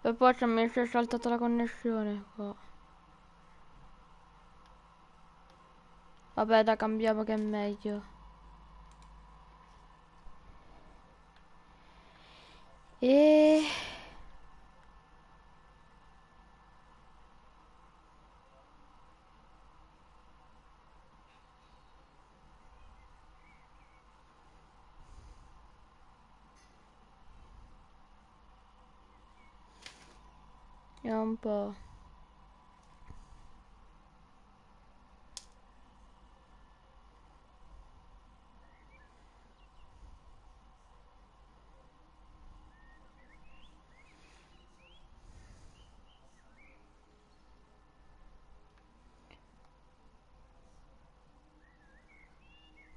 Per poi mi si è saltata la connessione qua. Vabbè, da cambiamo che è meglio. E... Vediamo un po'.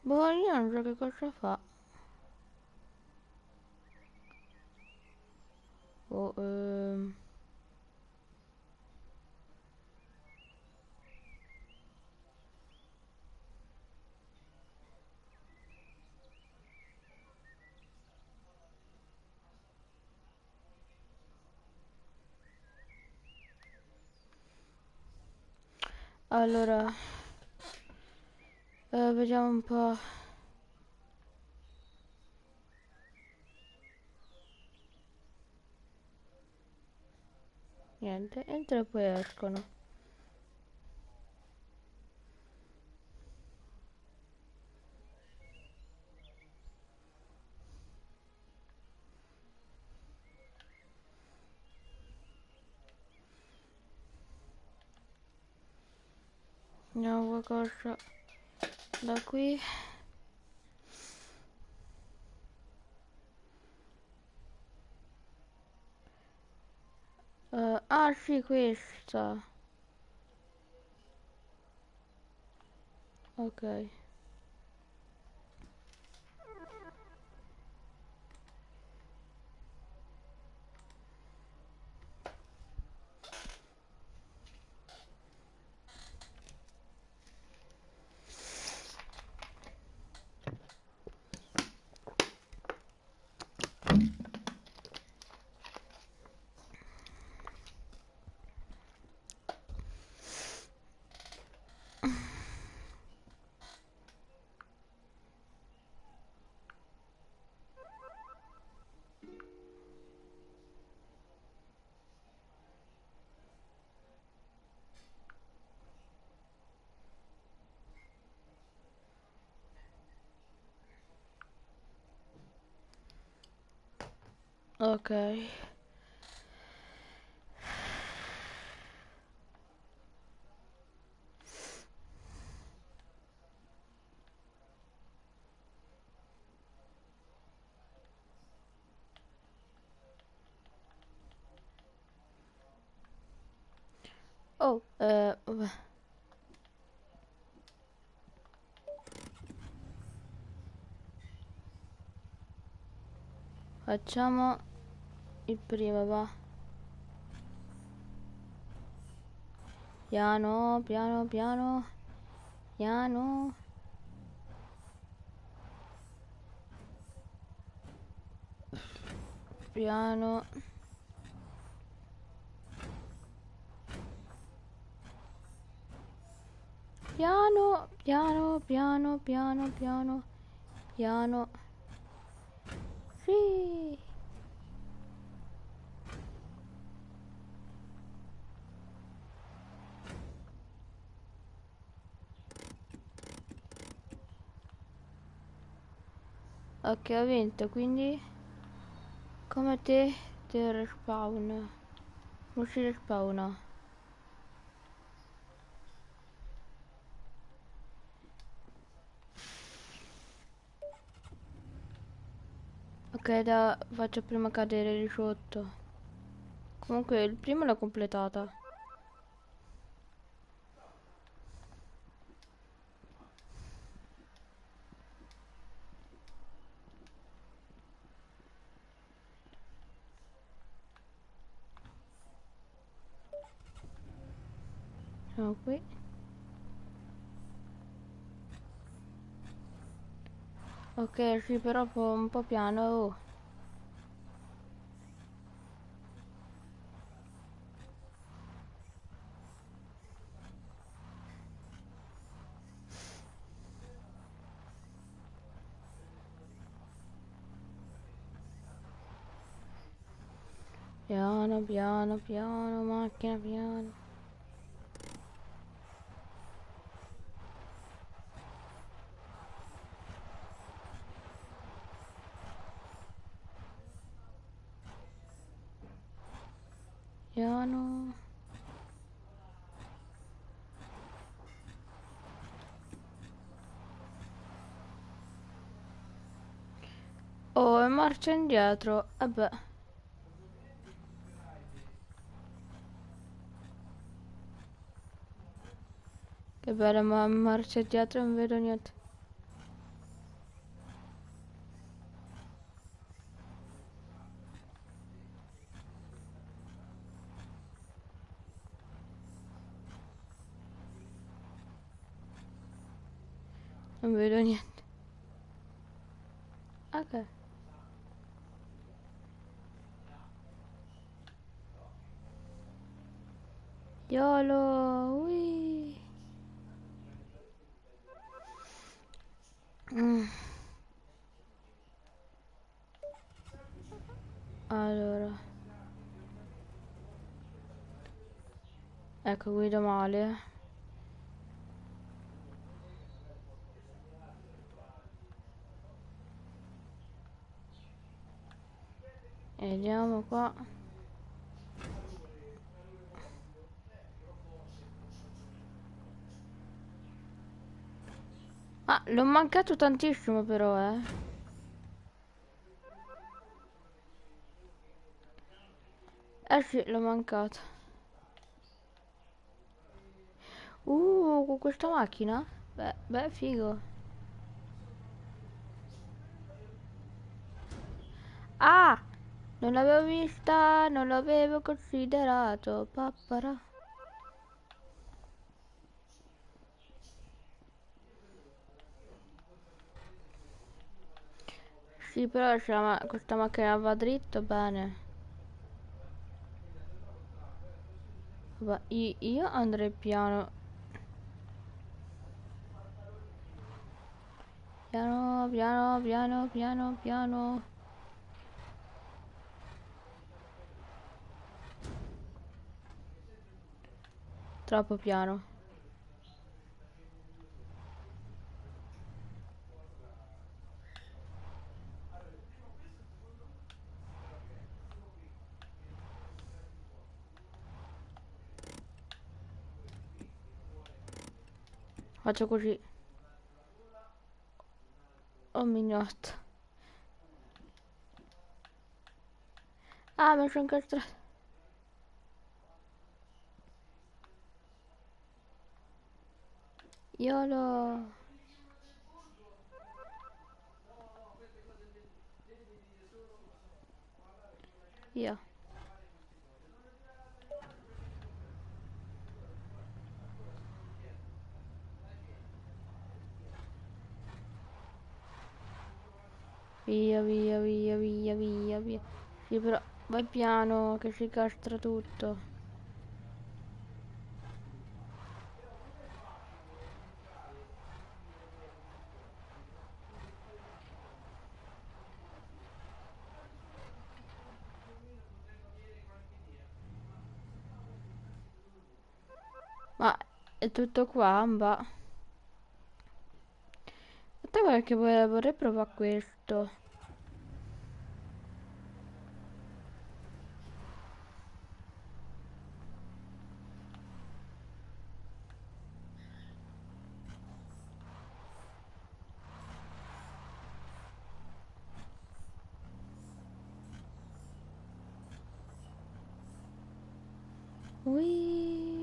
Boh, io non so che cosa fa. Oh, allora, vediamo un po'. Niente, entra e poi escono. Andiamo qualcosa da qui. Ah sì, questa. Ok. Ok. Oh, vabbè. Facciamo il primo, va. Piano, piano, piano. Piano. Piano. Piano, piano, piano, piano, piano. Piano. Sì. Ok, ho vinto, quindi come te respawn. Non si respawna. Ok, faccio prima cadere di sotto. Comunque il primo l'ho completata. Siamo qui. Ok, sì, però un po' piano. Oh. Piano, piano, piano, macchina, piano. Piano. Oh, e marcia indietro. Vabbè. Che bella, ma marcia indietro non vedo niente. Non vedo niente. Ok. YOLO. Ui. Mm. Allora. Ecco, guido male. Vediamo qua. Ah, l'ho mancato tantissimo però, eh. Eh sì, l'ho mancato. Con questa macchina? Beh, figo. Ah! Non l'avevo vista, non l'avevo considerato. Pappara. Sì, però se questa macchina va dritto, bene. Vabbè, io andrei piano. Piano, piano, piano, piano, piano. Troppo piano. Faccio così. Oh mignotta. Ah, mi sono incastrato. YOLO. Via. Via, via, via, via, via, via. Sì, però vai piano che si castra tutto. Ma è tutto qua, ma... Aspetta, guarda che vorrei provare questo. Ui.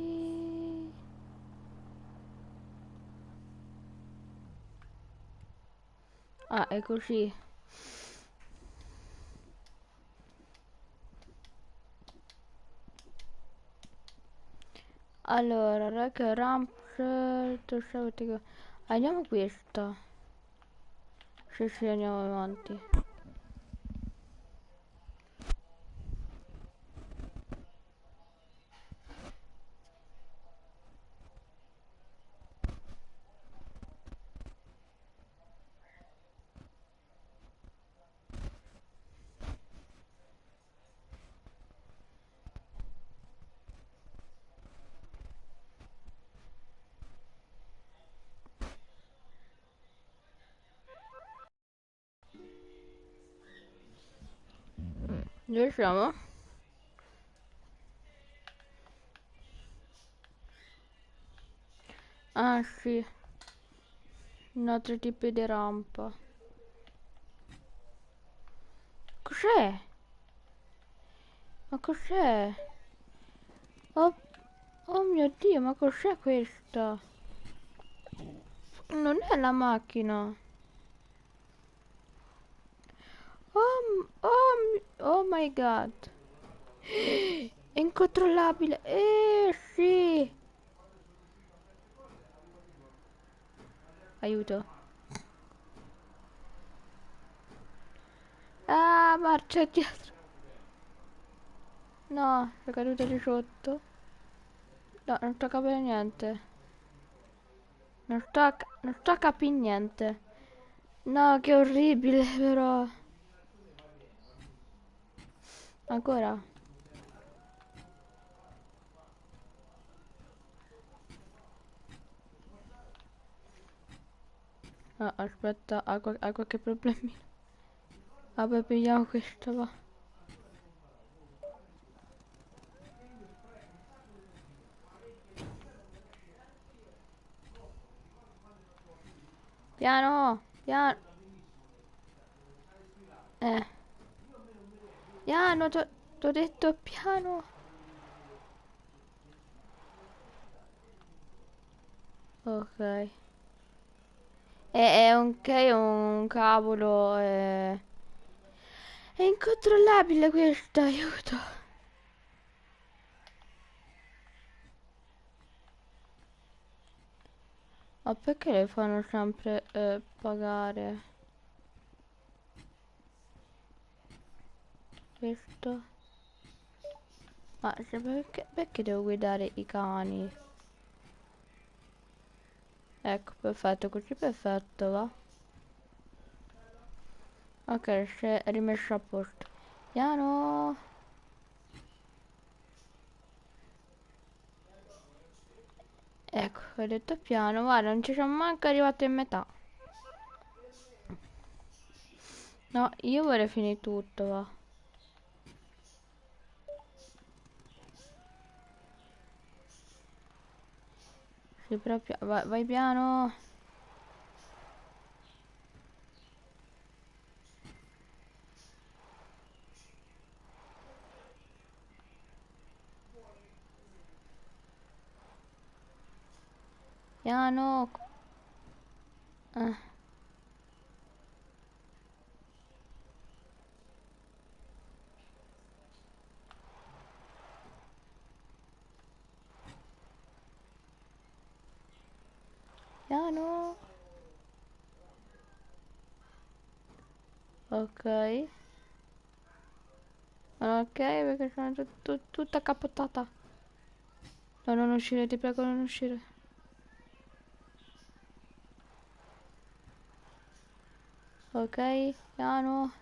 Ah, è così. Allora, rack ramp, andiamo questa. Sì, sì, andiamo avanti. Dove siamo? Ah sì, un altro tipo di rampa. Cos'è? Ma cos'è? Oh, oh mio Dio, ma cos'è questa? Non è la macchina. Oh my god. È incontrollabile. Sì. Aiuto. Ah, marcia dietro. No, è caduta di sotto. No, non sto capendo niente. Non sto capendo niente. No, che orribile però. Ancora? Ah, aspetta, ha qualche problemino. Vabbè, pigliamo questo, va. Piano, piano. Eh, piano, t'ho detto piano. Ok. È un cavolo, è incontrollabile questo, aiuto. Ma perché le fanno sempre pagare questo? Ma perché devo guidare i cani? Ecco, perfetto, così perfetto, va. Ok, si è rimesso a posto. Piano. Ecco, ho detto piano, guarda, non ci siamo manco arrivati in metà. No, io vorrei finire tutto, va. Sì, però vai piano. Piano. Eh, piano. Ok. Ok, perché sono tutta capottata. No, non uscire, ti prego, non uscire. Ok, piano.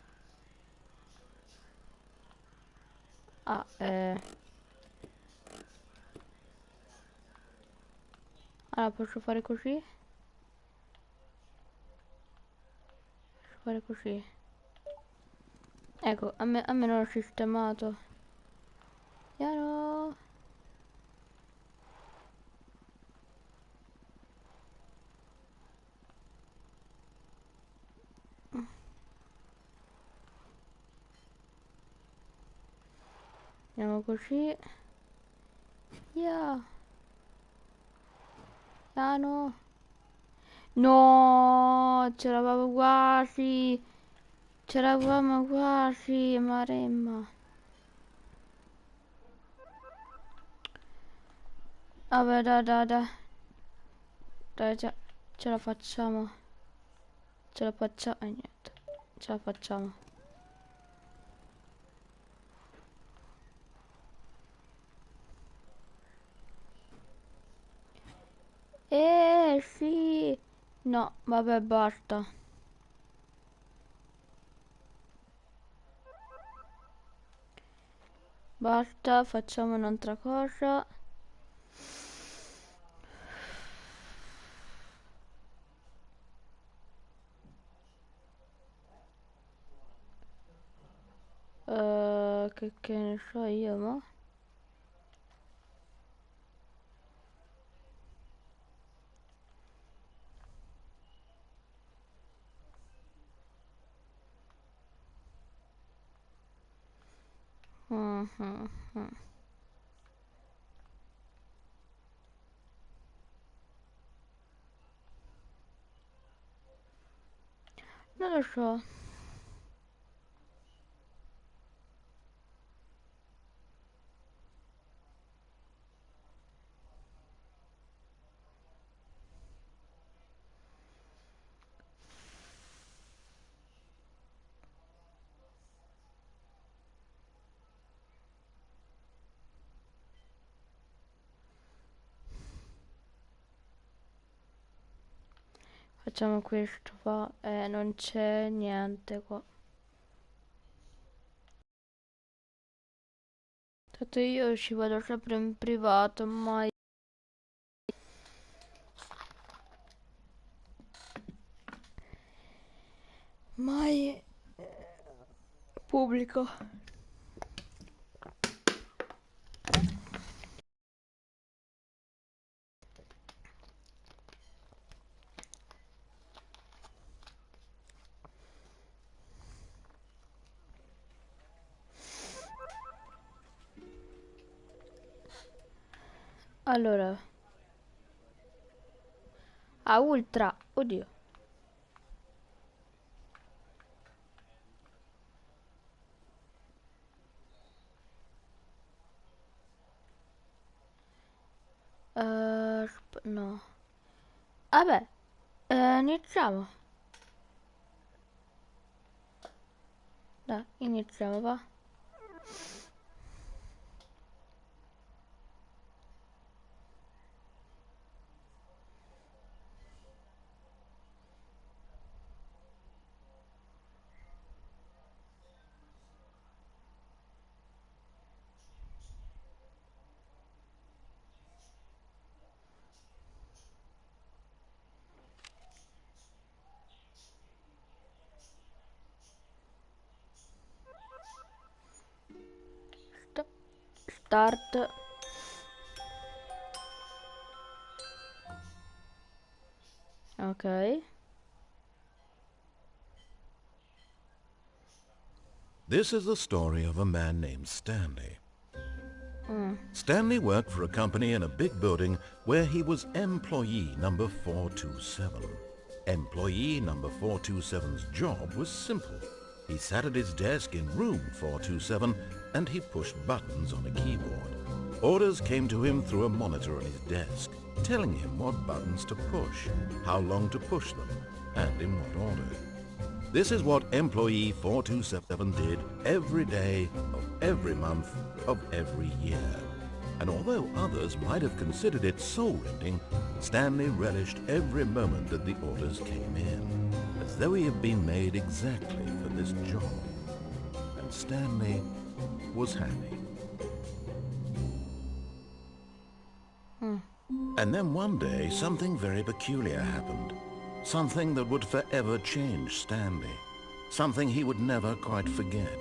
Ah, allora posso fare così? Posso fare così. Ecco, a me non l'ho sistemato. Piano. Andiamo così. Yeah. Piano. No, ce l'avevamo quasi. Ce l'avevamo quasi, Maremma. Vabbè, dai, dai, dai. Dai, ce la facciamo. Ce la facciamo. Niente. Ce la facciamo. Sì. No, vabbè, basta. Basta, facciamo un'altra cosa. che ne so io, ma... Mhm, mhm. Non lo so. Facciamo questo qua. Non c'è niente qua. Tanto io ci vado sempre in privato, mai... Mai... pubblico. Allora... Ah, ultra. Oddio. No. Vabbè, iniziamo. Dai, iniziamo, va. St- Start. Ok. This is the story of a man named Stanley. Mm. Stanley worked for a company in a big building where he was employee number 427. Employee number 427's job was simple. He sat at his desk in room 427 and he pushed buttons on a keyboard. Orders came to him through a monitor on his desk, telling him what buttons to push, how long to push them, and in what order. This is what employee 427 did every day of every month of every year. And although others might have considered it soul-rending, Stanley relished every moment that the orders came in, as though he had been made exactly for this job. And Stanley was happy. And then one day, something very peculiar happened. Something that would forever change Stanley. Something he would never quite forget.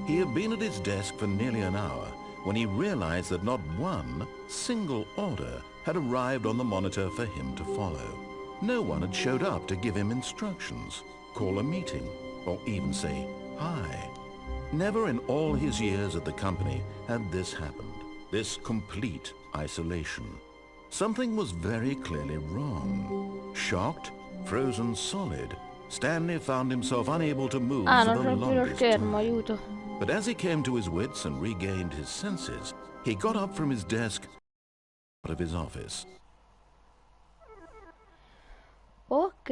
He had been at his desk for nearly an hour when he realized that not one single order had arrived on the monitor for him to follow. No one had showed up to give him instructions, call a meeting, or even say hi. Never in all his years at the company had this happened, this complete isolation. Something was very clearly wrong. Shocked, frozen solid, Stanley found himself unable to move Ah, for non the c'è più lo longest schermo, time. aiuto. But as he came to his wits and regained his senses, he got up from his desk out of his office. Ok.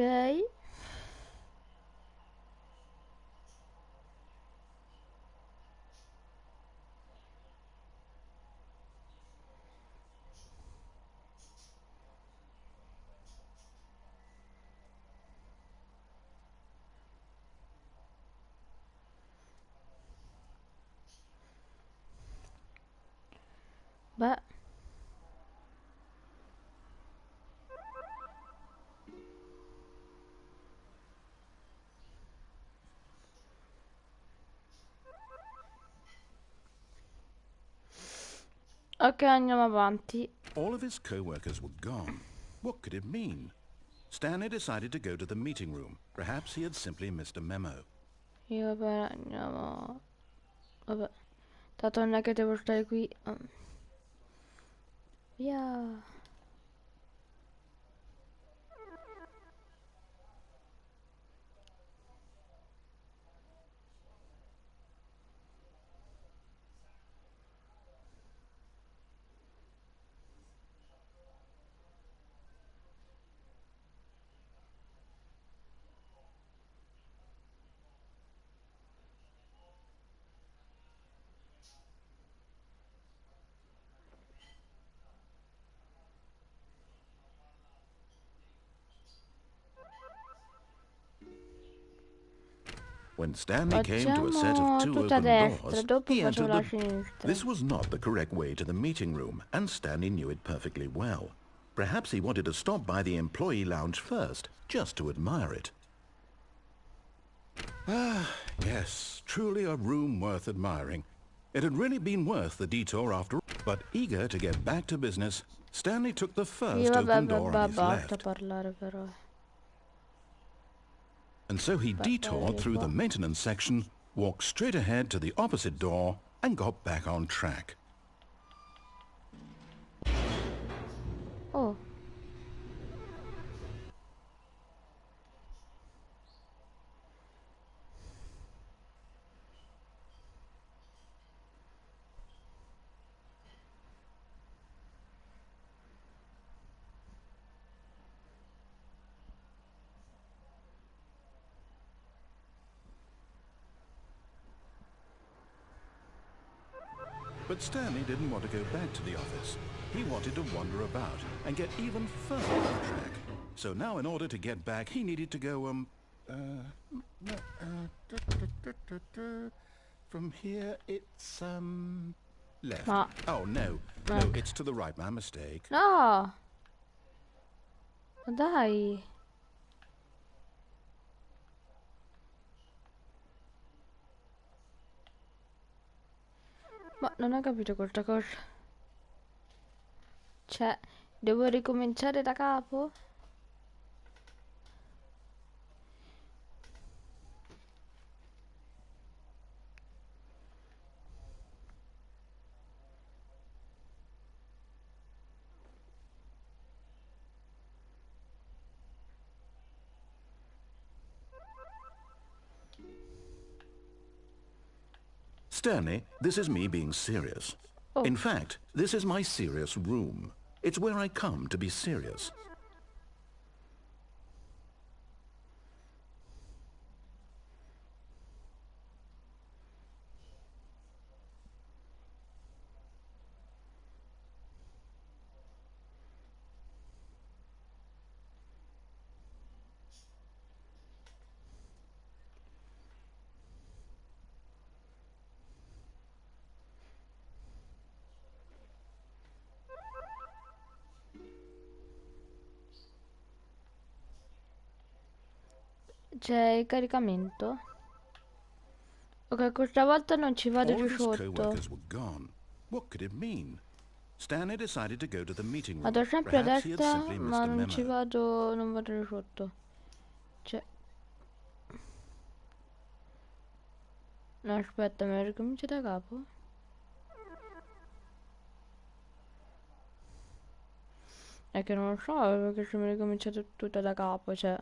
Beh. Ok, andiamo avanti. All of his co-workers were gone. What could it mean? Stanley decided to go to the meeting room. Perhaps he had simply missed a memo. Io vabbè, andiamo. Vabbè. Tanto non è che devo stare qui. Via. When Stanley came to a set of Facciamo 2 tutta a open destra, doors, dopo he facciamo entered la the... sinistra. This was not the correct way to the meeting room, and Stanley knew it perfectly well. Perhaps he wanted to stop by the employee lounge first, just to admire it. Ah, yes, truly a room worth admiring. It had really been worth the detour after all. But eager to get back to business, Stanley took the Sì, first vabbè, open door on his basta left. parlare però. And so he detoured Guarda through qua. the maintenance section, walked straight ahead to the opposite door, and got back on track. Oh. But Stanley didn't want to go back to the office. He wanted to wander about and get even further off track. So now in order to get back, he needed to go, from here it's, left. Ma... Oh, no. No, Ecco. it's to the right. My mistake. No! Ma dai! Ma non ho capito questa cosa. Cioè, devo ricominciare da capo? Stanley, this is me being serious. Oh. In fact, this is my serious room. It's where I come to be serious. C'è il caricamento. Ok, questa volta non ci vado All giù of his sotto. co-workers were gone. What could it mean? Stanley decided to go to the meeting room. Vado sempre a Perhaps he had destra, simply missed ma a non ci memo. vado, non vado giù sotto. Cioè... No, aspetta, me lo ricomincio da capo? È che non lo so, perché se mi ricomincia tutto da capo, cioè...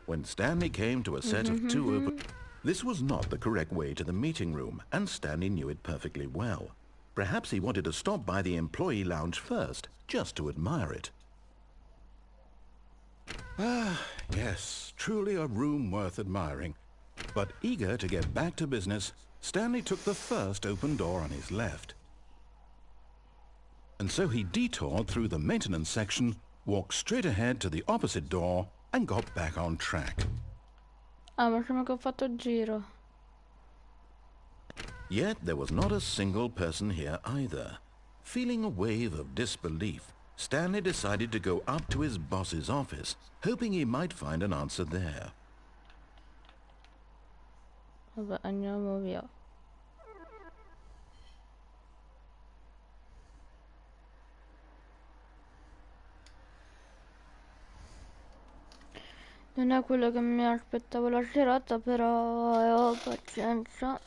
When Stanley came to a set of 2 open... This was not the correct way to the meeting room, and Stanley knew it perfectly well. Perhaps he wanted to stop by the employee lounge first, just to admire it. Ah, yes, truly a room worth admiring. But eager to get back to business, Stanley took the first open door on his left. And so he detoured through the maintenance section, walked straight ahead to the opposite door and got back on track. Ah, ma sembra che ho fatto il giro. Yet there was not a single person here either. Feeling a wave of disbelief, Stanley decided to go up to his boss's office, hoping he might find an answer there. Vabbè, andiamo via. Non è quello che mi aspettavo la serata, però ho pazienza.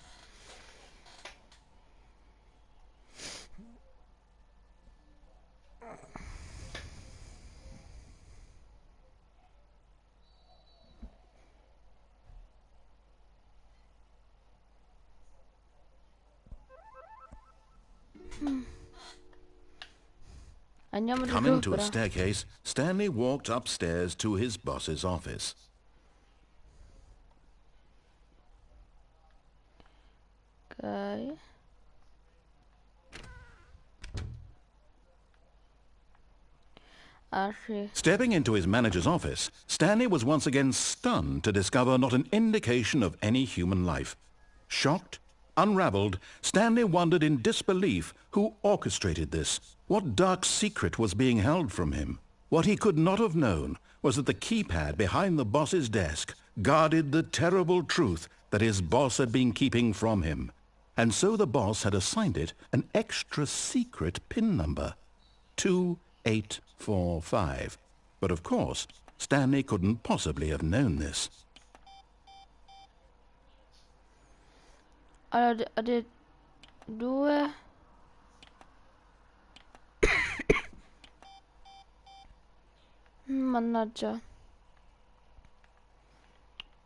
Andiamo di Coming to a sopra. staircase, Stanley walked upstairs to his boss's office. Ok. Ah sì. Stepping into his manager's office, Stanley was once again stunned to discover not an indication of any human life. Shocked, unraveled, Stanley wondered in disbelief who orchestrated this. What dark secret was being held from him? What he could not have known was that the keypad behind the boss's desk guarded the terrible truth that his boss had been keeping from him. And so the boss had assigned it an extra secret PIN number. 2845. But of course, Stanley couldn't possibly have known this. Allora, ha detto 2. Mannaggia.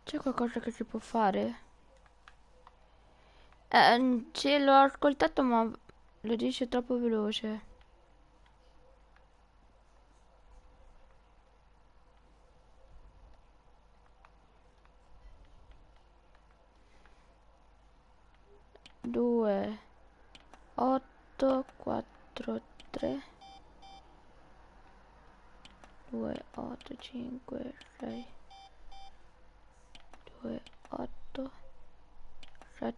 C'è qualcosa che si può fare? Sì, l'ho ascoltato, ma lo dice troppo veloce. Due, 8, 4, 3, 2, 8, 5, 6, 2, 8, 7,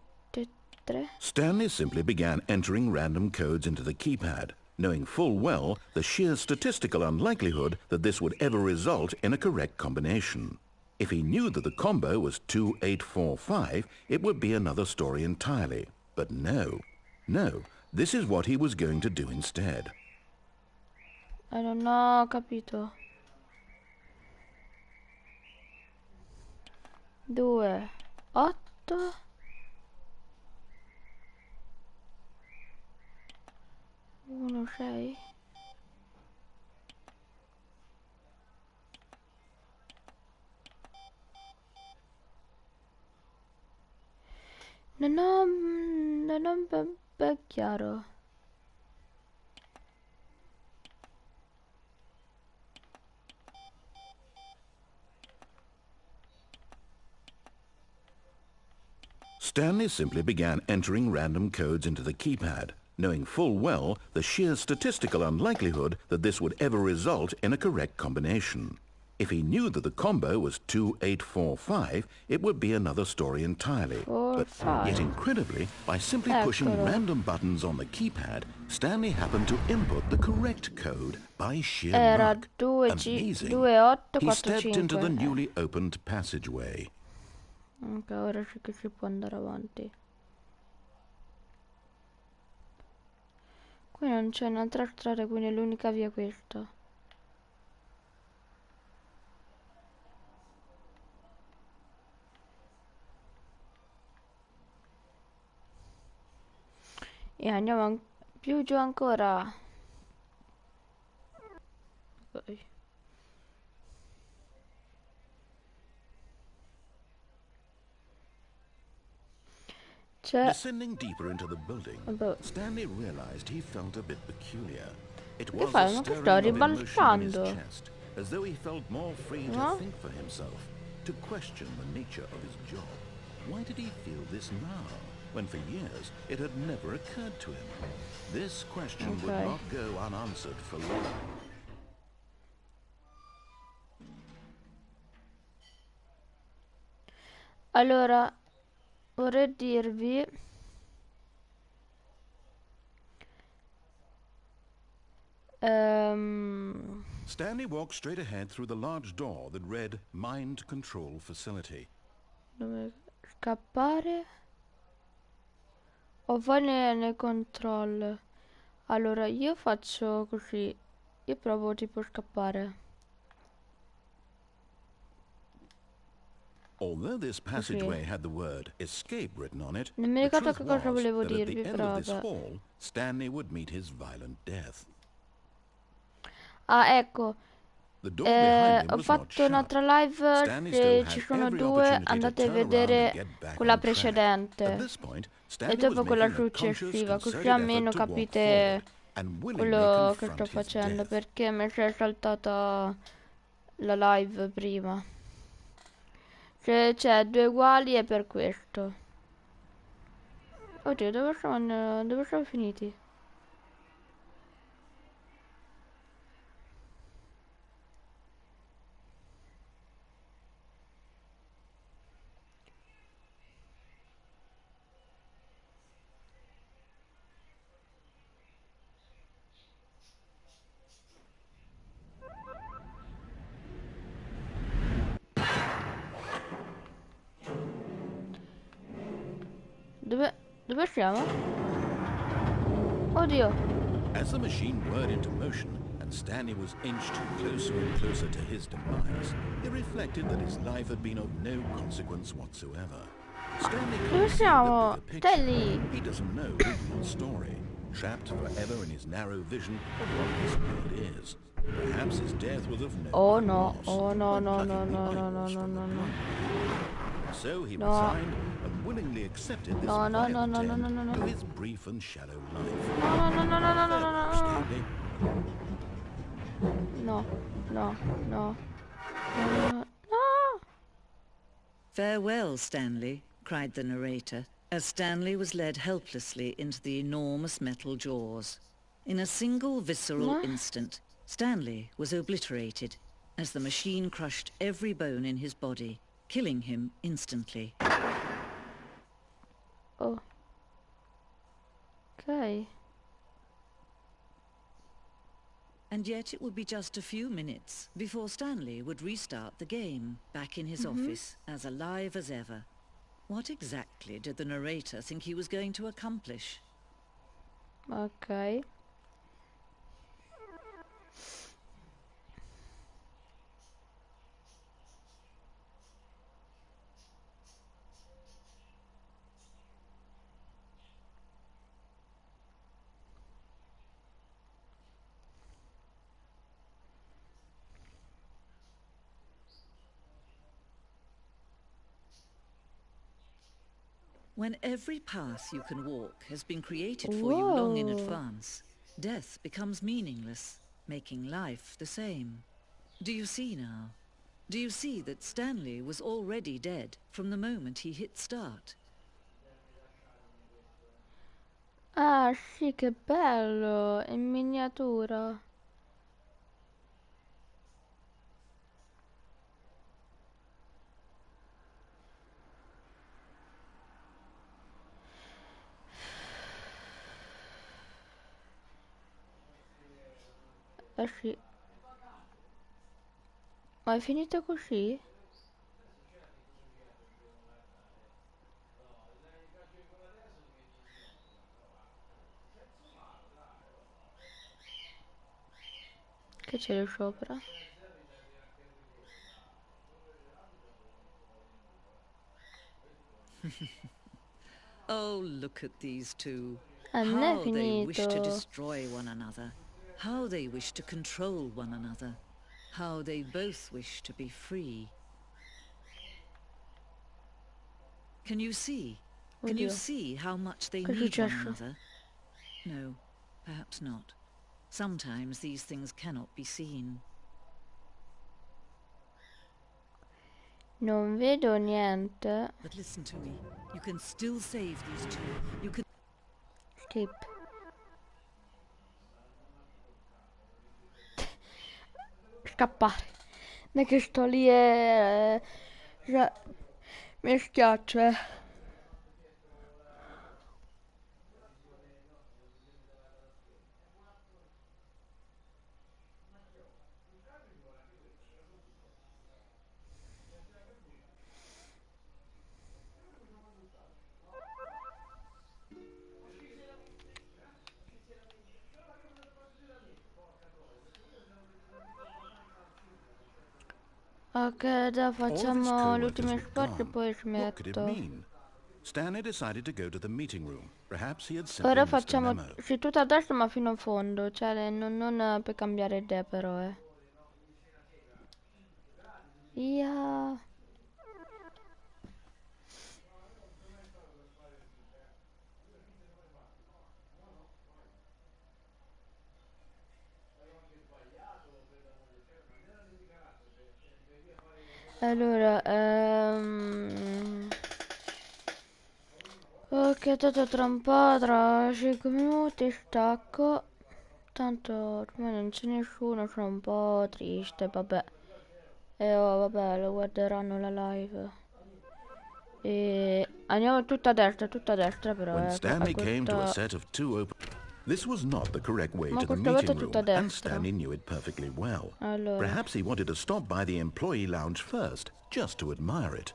3. Stanley simply began entering random codes into the keypad, knowing full well the sheer statistical unlikelihood that this would ever result in a correct combination. If he knew that the combo was 2845, it would be another story entirely. But no, this is what he was going to do instead. Non ho capito. 2, 8. 1, 6. Non ho ben chiaro. Stanley simply began entering random codes into the keypad, knowing full well the sheer statistical unlikelihood that this would ever result in a correct combination. If he knew that the combo was 2845, it would be another story entirely. But yet incredibly, by simply pushing random buttons on the keypad, Stanley happened to input the correct code by sheer luck. Amazing. 2, 8, 4, He stepped 5. into the newly opened passageway. Ok, ora sì che si può andare avanti. Qui non c'è un'altra strada, quindi l'unica via è questa. E andiamo più giù ancora. Ok. Descending deeper into the building, Stanley realized he felt a bit peculiar. It was fai? a Ma che stirring sto of emotion in his ribaltando? chest, as though he felt more free to think for himself, to question the nature of his job. Why did he feel this now, when for years it had never occurred to him? This question would not go unanswered for long. Allora, vorrei dirvi... Stanley walked straight ahead through the large door that read Mind Control Facility. Dove scappare? O vai nel control? Allora, io faccio così. Io provo tipo a scappare. Although this Così. passageway had the word escape written on it, Non mi the ricordo truth che cosa was volevo that at the dirvi, end of però this vabbè. hall, Stanley would meet his violent death. Ah, ecco. The door behind him Ho was not fatto shut. un'altra live. Stanley still Se ci had sono every due, opportunity to andate a turn around and vedere get back quella on track. At precedente. this point, E Stanley was dopo quella making a conscious, successiva. Così concerted effort almeno to walk capite forward and willingly quello che sto confront his facendo. death. Perché mi si è saltata la live prima. Se c'è due uguali è per questo. Oddio, dove siamo finiti? Dove siamo? Oddio. As the machine whirred into motion and Stanley was inched closer and closer to his demise, he reflected that his life had been of no consequence whatsoever. Stanley Dove couldn't see the siamo? bigger Stai picture. lì. He doesn't know the real story, trapped forever in his narrow vision of what this world is. Perhaps his death was of no Oh great no. loss, Oh no, but no, no, plucking the no, no, no, eyeballs no, from the no, no. blind. So he No. resigned and willingly accepted this No, no, no, violent no, no, end no, no, no. to his brief and shallow life. No, no, no, no, no, no, no, Farewell, no, Stanley. no, no, no, no, no. "Farewell, Stanley," cried the narrator, as Stanley was led helplessly into the enormous metal jaws. In a single visceral No. instant, Stanley was obliterated, as the machine crushed every bone in his body, killing him instantly. Oh. Ok. And yet it would be just a few minutes before Stanley would restart the game, back in his office, as alive as ever. What exactly did the narrator think he was going to accomplish? Ok. When every path you can walk has been created for you long in Whoa. advance, death becomes meaningless, making life the same. Do you see now? Do you see that Stanley was already dead from the moment he hit start? Ah, sì, che bello. In miniatura. Eh sì. Ma è finito così? Che c'è lì sopra? Oh, look at these two. Non è How they wish to finito. destroy one another. How they wish to control one another. How they both wish to be free. Can you see? Can you Oddio. see how much they Che è need one successo? another? No, perhaps not. Sometimes these things cannot be seen. Non vedo niente. But listen to me. You can still save these two. You can... Skip. Scappare. Non è che sto lì e... Mi schiaccia. Ok, dai, All of his facciamo co-workers l'ultimo were sport e gone. poi What could it smetto. mean? Stanley decided to go to the meeting room. Perhaps he had simply Ora missed a facciamo memo. sì, tutto a destra ma fino in fondo, cioè non per cambiare idea però, Ia. Allora, ok, tanto tra un po', tra 5 minuti stacco. Tanto ormai non c'è nessuno, sono un po' triste, vabbè. E oh, vabbè, lo guarderanno la live. E andiamo tutta a destra però, When Stanley came to a questa... set of two open... This was not the correct way Ma to the questa volta meeting è tutta a room, and destra. Stanley knew it perfectly well. Allora, Perhaps he wanted to stop by the employee lounge first, just to admire it.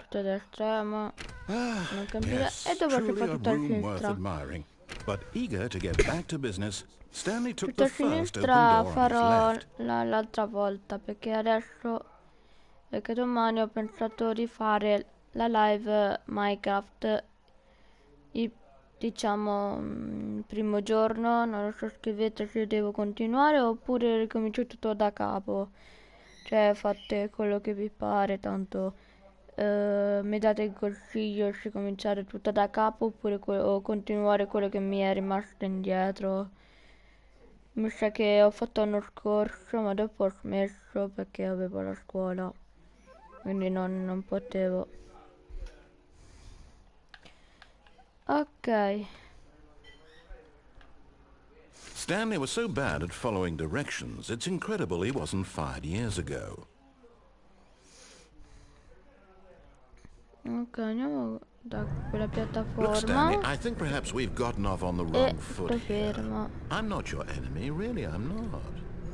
tutta a destra, ma non cambia. E Yes, dopo si fa truly a tutta a room worth sinistra. admiring. But eager to get back to business, Stanley took Tutta the a first open sinistra door on his farò left. l'altra volta perché adesso, perché domani ho pensato di fare la live Minecraft il, diciamo il primo giorno. Non lo so, scrivete se devo continuare oppure ricomincio tutto da capo, cioè fate quello che vi pare, tanto mi date il consiglio se cominciare tutto da capo oppure o continuare quello che mi è rimasto indietro. Mi sa che ho fatto l'anno scorso ma dopo ho smesso perché avevo la scuola, quindi non potevo. Ok. Stanley was so bad at following directions, it's incredible he wasn't fired years ago. Ok, andiamo da quella Look, Stanley, piattaforma I think perhaps we've gotten off on the e wrong foot sto here. ferma. I'm not your enemy, really, I'm not.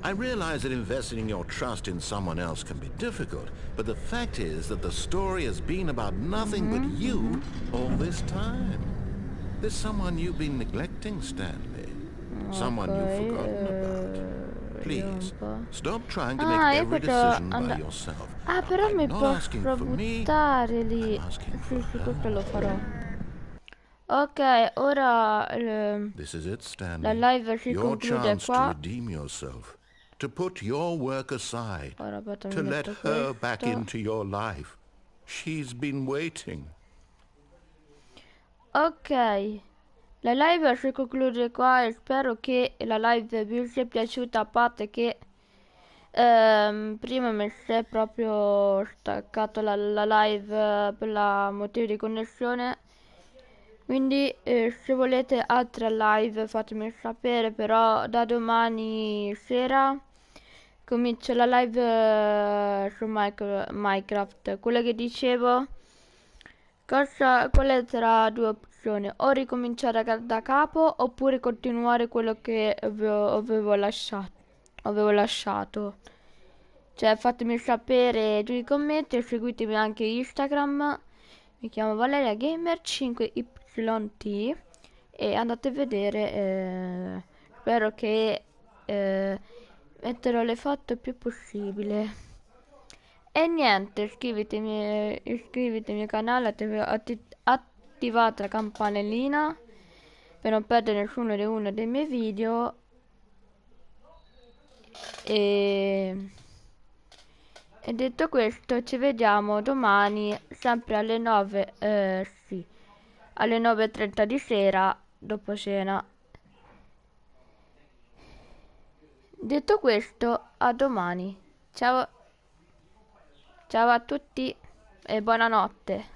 I realize that investing your trust in someone else can be difficult, but the fact is that the story has been about nothing but you all this time. There's someone you've been neglecting, Stanley. Ok, Someone you've forgotten about. vediamo un Please, po'. stop trying to make Ah, io every posso decision by andare... yourself. Ah, Now, però I'm mi not asking posso for me, buttare I'm lì. asking for Sì, sì, questo lo farò. her. Ok, ora This is it, la Stanley. live si Your conclude chance to qua. redeem yourself. To put your work aside. Ora aspetta, mi To let metto her back questo. into your life. She's been waiting. Ok, la live si conclude qua e spero che la live vi sia piaciuta, a parte che prima mi si è proprio staccato la live per la motivo di connessione. Quindi se volete altre live fatemi sapere, però da domani sera comincio la live su Minecraft. Quello che dicevo, quelle tra due opzioni, o ricominciare da capo oppure continuare quello che avevo lasciato. Cioè fatemi sapere giù nei commenti e seguitemi anche Instagram. Mi chiamo Valeria Gamer 5YT e andate a vedere. Spero che metterò le foto il più possibile. E niente, iscrivetevi al mio canale, attivate la campanellina per non perdere nessuno di uno dei miei video. E detto questo, ci vediamo domani sempre alle 9, sì, alle 9:30 di sera, dopo cena. Detto questo, a domani. Ciao, ciao a tutti e buonanotte.